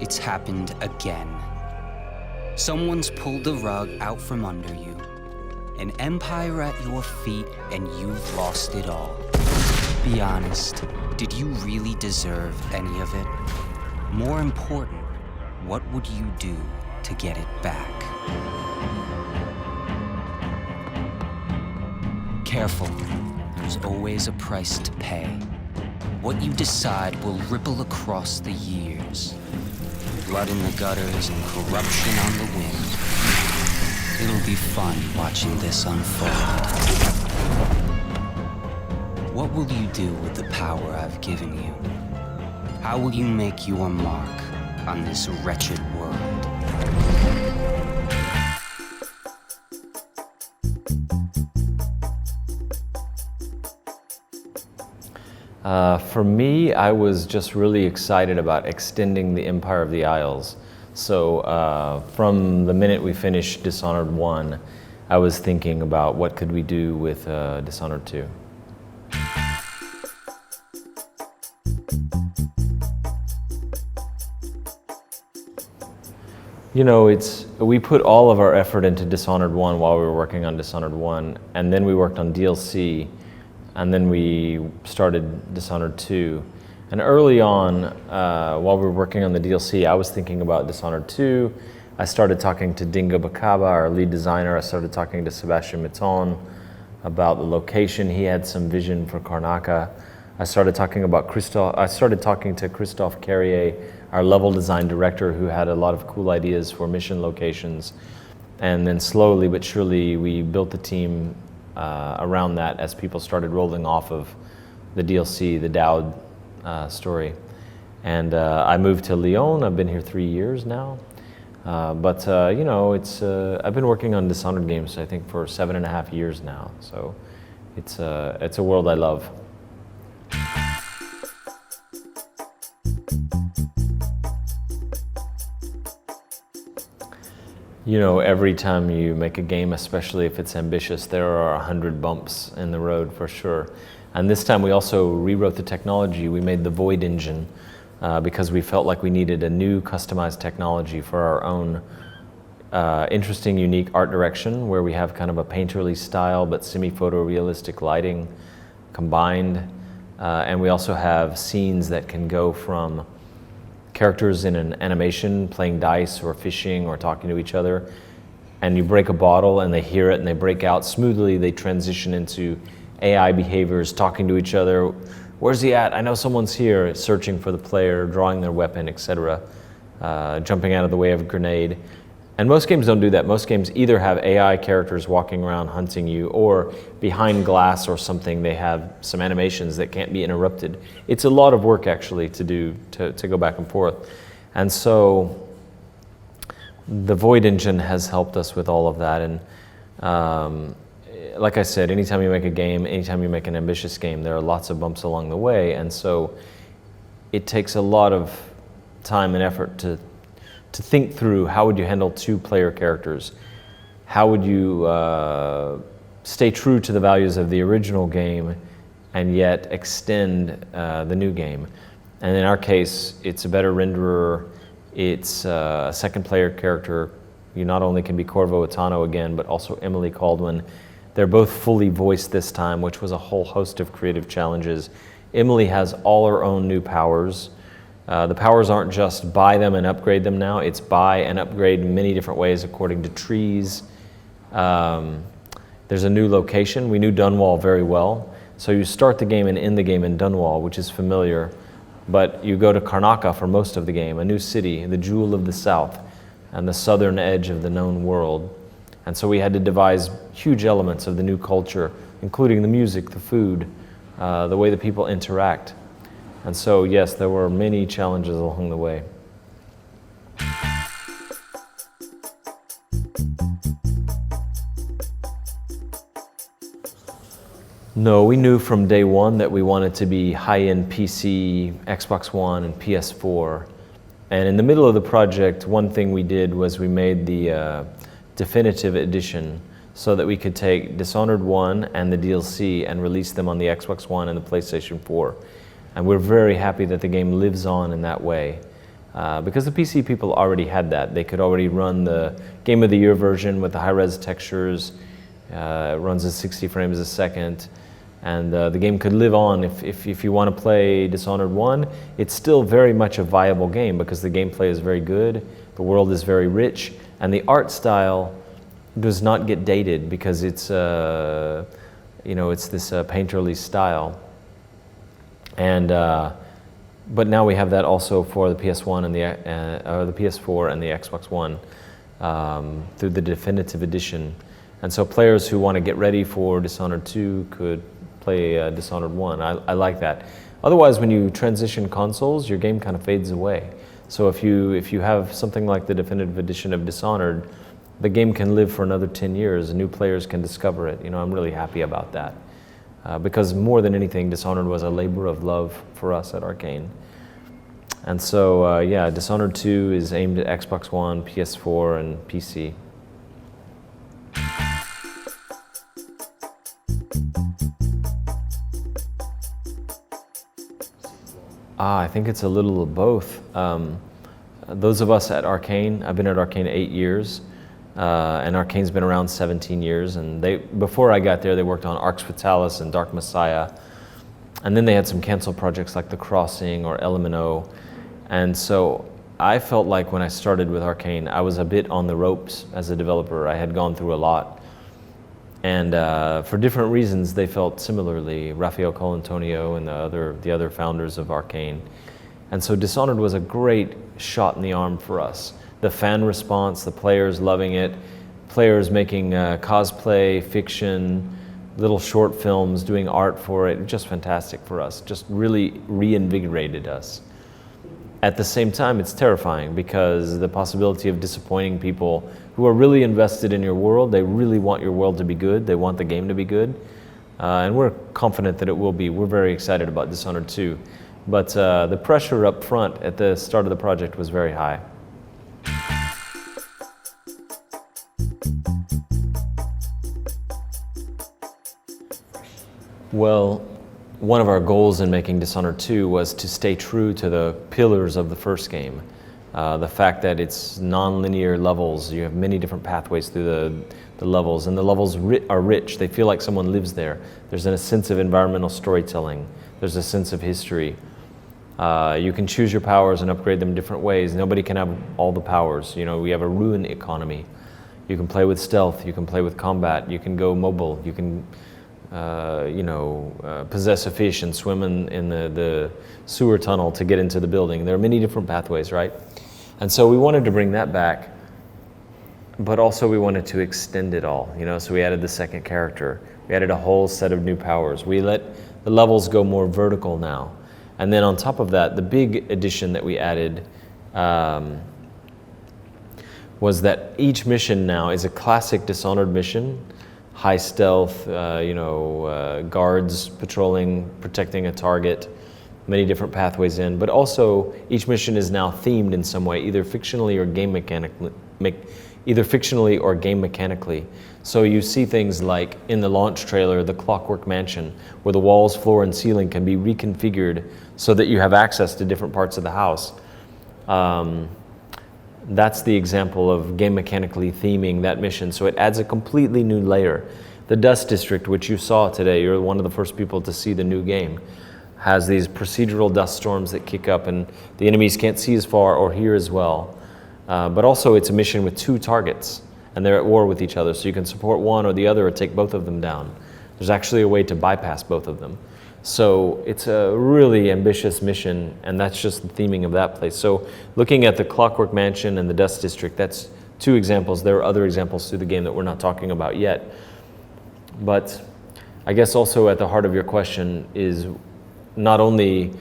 It's happened again. Someone's pulled the rug out from under you, an empire at your feet, and you've lost it all. Be honest, did you really deserve any of it? More important, what would you do to get it back? Careful, there's always a price to pay. What you decide will ripple across the years. Blood in the gutters and corruption on the wind. It'll be fun watching this unfold. What will you do with the power I've given you? How will you make your mark on this wretched world? For me, I was just really excited about extending the Empire of the Isles. So from the minute we finished Dishonored 1, I was thinking about what could we do with Dishonored 2. You know, we put all of our effort into Dishonored 1 while we were working on Dishonored 1, and then we worked on DLC, and then we started Dishonored 2. And early on, while we were working on the DLC, I was thinking about Dishonored 2. I started talking to Dingo Bakaba, our lead designer. I started talking to Sebastian Mitton about the location. He had some vision for Karnaca. I started talking to Christophe Carrier, our level design director, who had a lot of cool ideas for mission locations. And then slowly but surely, we built the team around that as people started rolling off of the DLC, the Dowd story. And I moved to Lyon. I've been here 3 years now. But you know, I've been working on Dishonored games, I think, for 7.5 years now. So it's a world I love. You know, every time you make a game, especially if it's ambitious, there are 100 bumps in the road for sure. And this time we also rewrote the technology. We made the Void engine because we felt like we needed a new customized technology for our own interesting, unique art direction, where we have kind of a painterly style but semi-photorealistic lighting combined. And we also have scenes that can go from characters in an animation playing dice or fishing or talking to each other, and you break a bottle and they hear it and they break out smoothly. They transition into AI behaviors, talking to each other. Where's he at? I know someone's here, searching for the player, drawing their weapon, etc., jumping out of the way of a grenade. And most games don't do that. Most games either have AI characters walking around hunting you, or behind glass or something they have some animations that can't be interrupted. It's a lot of work actually to do, to go back and forth. And so the Void engine has helped us with all of that. And like I said, anytime you make a game, anytime you make an ambitious game, there are lots of bumps along the way. And so it takes a lot of time and effort to think through how would you handle 2-player characters? How would you stay true to the values of the original game and yet extend the new game? And in our case, it's a better renderer, it's a 2nd-player character. You not only can be Corvo Atano again, but also Emily Caldwin. They're both fully voiced this time, which was a whole host of creative challenges. Emily has all her own new powers. The powers aren't just buy them and upgrade them now, it's buy and upgrade in many different ways according to trees. There's a new location. We knew Dunwall very well. So you start the game and end the game in Dunwall, which is familiar, but you go to Karnaca for most of the game, a new city, the jewel of the south, and the southern edge of the known world. And so we had to devise huge elements of the new culture, including the music, the food, the way that people interact. And so, yes, there were many challenges along the way. No, we knew from day one that we wanted to be high-end PC, Xbox One, and PS4. And in the middle of the project, one thing we did was we made the definitive edition so that we could take Dishonored 1 and the DLC and release them on the Xbox One and the PlayStation 4. And we're very happy that the game lives on in that way. Because the PC people already had that. They could already run the Game of the Year version with the high-res textures. It runs at 60 frames a second. And the game could live on. If you want to play Dishonored 1, it's still very much a viable game because the gameplay is very good, the world is very rich, and the art style does not get dated because it's it's this painterly style. And but now we have that also for the PS1 and the PS4 and the Xbox One through the definitive edition. And so players who want to get ready for Dishonored 2 could play Dishonored 1. I like that. Otherwise, when you transition consoles, your game kind of fades away. So if you have something like the definitive edition of Dishonored, the game can live for another 10 years. New players can discover it. I'm really happy about that. Because more than anything, Dishonored was a labor of love for us at Arcane. And so, yeah, Dishonored 2 is aimed at Xbox One, PS4, and PC. I think it's a little of both. Those of us at Arcane, I've been at Arcane 8 years, and Arcane's been around 17 years, and before I got there, they worked on Arx Fatalis and Dark Messiah, and then they had some canceled projects like The Crossing or LMNO, and so I felt like when I started with Arcane, I was a bit on the ropes as a developer. I had gone through a lot, and for different reasons, they felt similarly, Rafael Colantonio and the other founders of Arcane. And so Dishonored was a great shot in the arm for us. The fan response, the players loving it, players making cosplay, fiction, little short films, doing art for it, just fantastic for us, just really reinvigorated us. At the same time, it's terrifying because the possibility of disappointing people who are really invested in your world, they really want your world to be good, they want the game to be good, and we're confident that it will be. We're very excited about Dishonored 2. But the pressure up front at the start of the project was very high. Well, one of our goals in making Dishonored 2 was to stay true to the pillars of the first game. The fact that it's non-linear levels, you have many different pathways through the levels, and the levels are rich. They feel like someone lives there. There's a sense of environmental storytelling. There's a sense of history. You can choose your powers and upgrade them different ways. Nobody can have all the powers. We have a ruin economy. You can play with stealth. You can play with combat. You can go mobile. You can, possess a fish and swim in the sewer tunnel to get into the building. There are many different pathways, right? And so we wanted to bring that back, but also we wanted to extend it all. So we added the second character. We added a whole set of new powers. We let the levels go more vertical now. And then on top of that, the big addition that we added was that each mission now is a classic Dishonored mission. High stealth, guards patrolling, protecting a target, many different pathways in. But also, each mission is now themed in some way, either fictionally or game mechanically. So you see things like in the launch trailer, the Clockwork Mansion, where the walls, floor, and ceiling can be reconfigured so that you have access to different parts of the house. That's the example of game mechanically theming that mission. So it adds a completely new layer. The Dust District, which you saw today, you're one of the first people to see the new game, has these procedural dust storms that kick up and the enemies can't see as far or hear as well. But also it's a mission with two targets and they're at war with each other. So you can support one or the other or take both of them down. There's actually a way to bypass both of them. So it's a really ambitious mission, and that's just the theming of that place. So looking at the Clockwork Mansion and the Dust District, that's two examples. There are other examples through the game that we're not talking about yet. But I guess also at the heart of your question is not only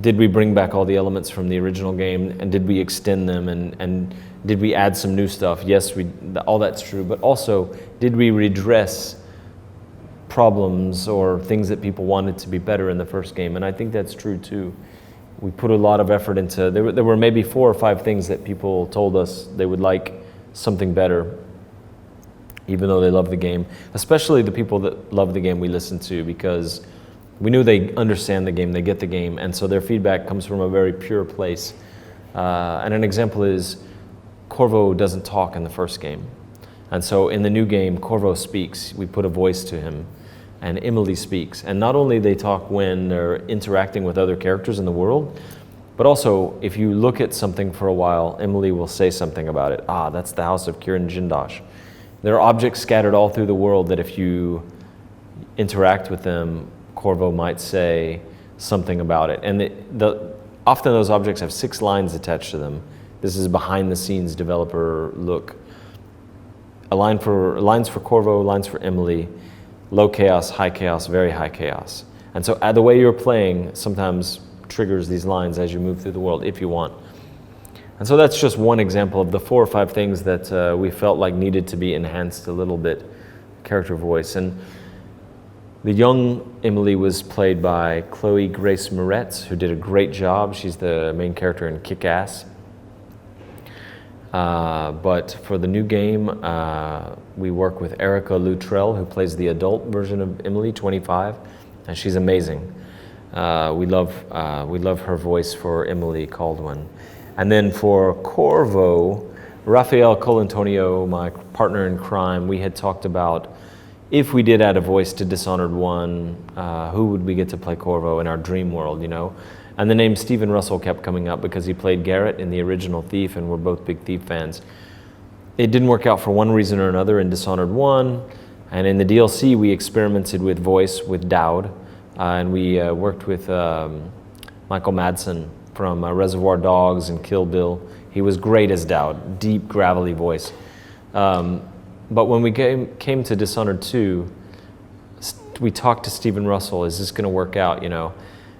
did we bring back all the elements from the original game and did we extend them and did we add some new stuff? Yes, all that's true, but also did we redress problems or things that people wanted to be better in the first game? And I think that's true too. We put a lot of effort into, there were maybe 4 or 5 things that people told us they would like something better, even though they love the game. Especially the people that love the game we listened to, because we knew they understand the game, they get the game, and so their feedback comes from a very pure place. And an example is, Corvo doesn't talk in the first game. And so in the new game, Corvo speaks. We put a voice to him, and Emily speaks. And not only they talk when they're interacting with other characters in the world, but also if you look at something for a while, Emily will say something about it. Ah, that's the house of Kiran Jindosh. There are objects scattered all through the world that if you interact with them, Corvo might say something about it. And often those objects have 6 lines attached to them. This is behind the scenes developer look. Lines for Corvo, lines for Emily, low chaos, high chaos, very high chaos. And so the way you're playing sometimes triggers these lines as you move through the world, if you want. And so that's just one example of the 4 or 5 things that we felt like needed to be enhanced a little bit, character voice. And the young Emily was played by Chloe Grace Moretz, who did a great job. She's the main character in Kick-Ass. But for the new game, we work with Erica Luttrell, who plays the adult version of Emily, 25, and she's amazing. We love her voice for Emily Caldwin. And then for Corvo, Rafael Colantonio, my partner in crime, we had talked about if we did add a voice to Dishonored 1, who would we get to play Corvo in our dream world, you know? And the name Stephen Russell kept coming up because he played Garrett in the original Thief, and we're both big Thief fans. It didn't work out for one reason or another in Dishonored 1, and in the DLC we experimented with voice with Dowd, and we worked with Michael Madsen from Reservoir Dogs and Kill Bill. He was great as Dowd, deep, gravelly voice. But when we came to Dishonored 2, we talked to Stephen Russell, is this going to work out, you know?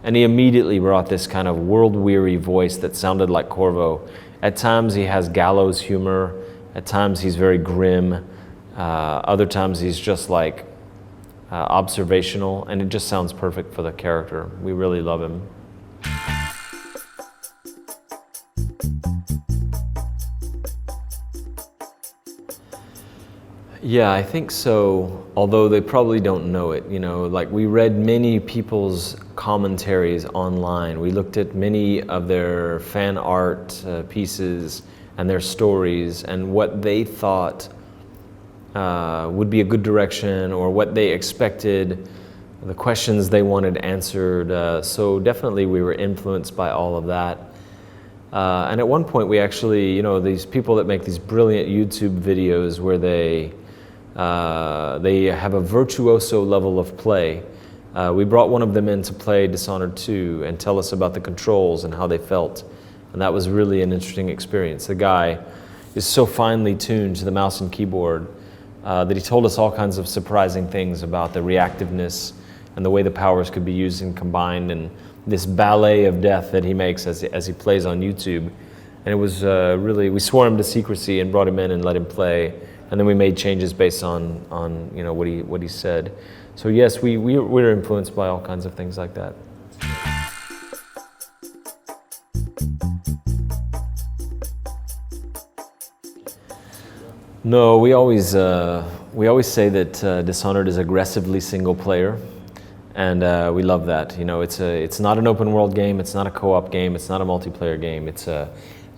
And he immediately brought this kind of world-weary voice that sounded like Corvo. At times he has gallows humor, at times he's very grim, other times he's just like observational, and it just sounds perfect for the character. We really love him. Yeah, I think so, although they probably don't know it, you know, like we read many people's commentaries online. We looked at many of their fan art pieces and their stories and what they thought would be a good direction or what they expected, the questions they wanted answered. So definitely we were influenced by all of that. And at one point we actually, you know, these people that make these brilliant YouTube videos where they have a virtuoso level of play. We brought one of them in to play Dishonored 2 and tell us about the controls and how they felt. And that was really an interesting experience. The guy is so finely tuned to the mouse and keyboard that he told us all kinds of surprising things about the reactiveness and the way the powers could be used and combined, and this ballet of death that he makes as he plays on YouTube. And it was really, we swore him to secrecy and brought him in and let him play. And then we made changes based on you know what he said. So yes, we're influenced by all kinds of things like that. No, we always say that Dishonored is aggressively single player, and we love that. You know, it's not an open world game, it's not a co-op game, it's not a multiplayer game.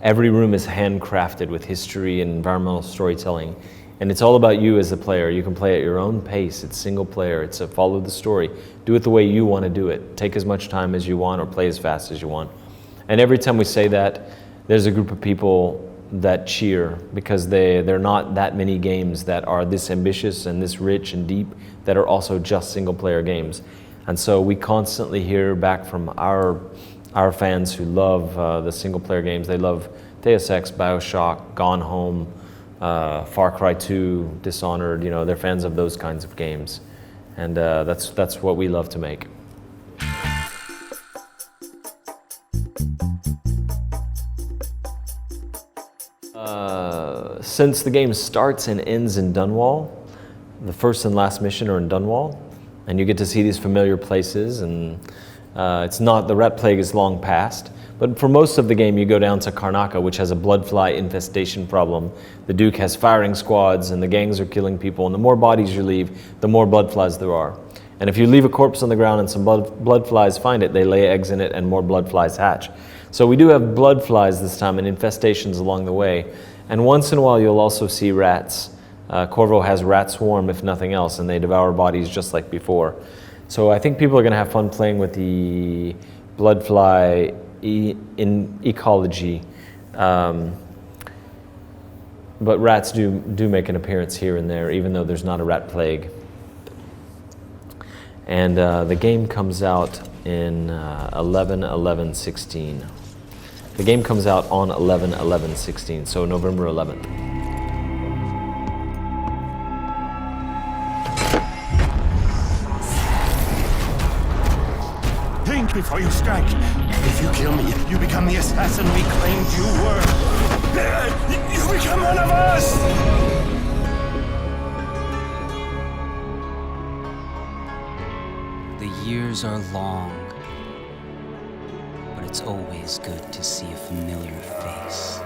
Every room is handcrafted with history and environmental storytelling. And it's all about you as the player. You can play at your own pace. It's single player. It's a follow the story. Do it the way you want to do it. Take as much time as you want or play as fast as you want. And every time we say that, there's a group of people that cheer because there are not that many games that are this ambitious and this rich and deep that are also just single player games. And so we constantly hear back from our fans who love the single player games. They love Deus Ex, BioShock, Gone Home, Far Cry 2, Dishonored, you know, they're fans of those kinds of games. And that's what we love to make. Since the game starts and ends in Dunwall, the first and last mission are in Dunwall, and you get to see these familiar places, and It's not, the rat plague is long past, but for most of the game you go down to Karnaca, which has a bloodfly infestation problem. The Duke has firing squads and the gangs are killing people, and the more bodies you leave, the more bloodflies there are. And if you leave a corpse on the ground and some bloodflies find it, they lay eggs in it and more bloodflies hatch. So we do have bloodflies this time and infestations along the way. And once in a while you'll also see rats. Corvo has rat swarm if nothing else, and they devour bodies just like before. So I think people are going to have fun playing with the bloodfly in ecology. But rats do make an appearance here and there, even though there's not a rat plague. And the game comes out in 11/11/16. The game comes out on 11/11/16, so November 11th. Think before you strike. If you kill me, you become the assassin we claimed you were. You become one of us! The years are long, but it's always good to see a familiar face.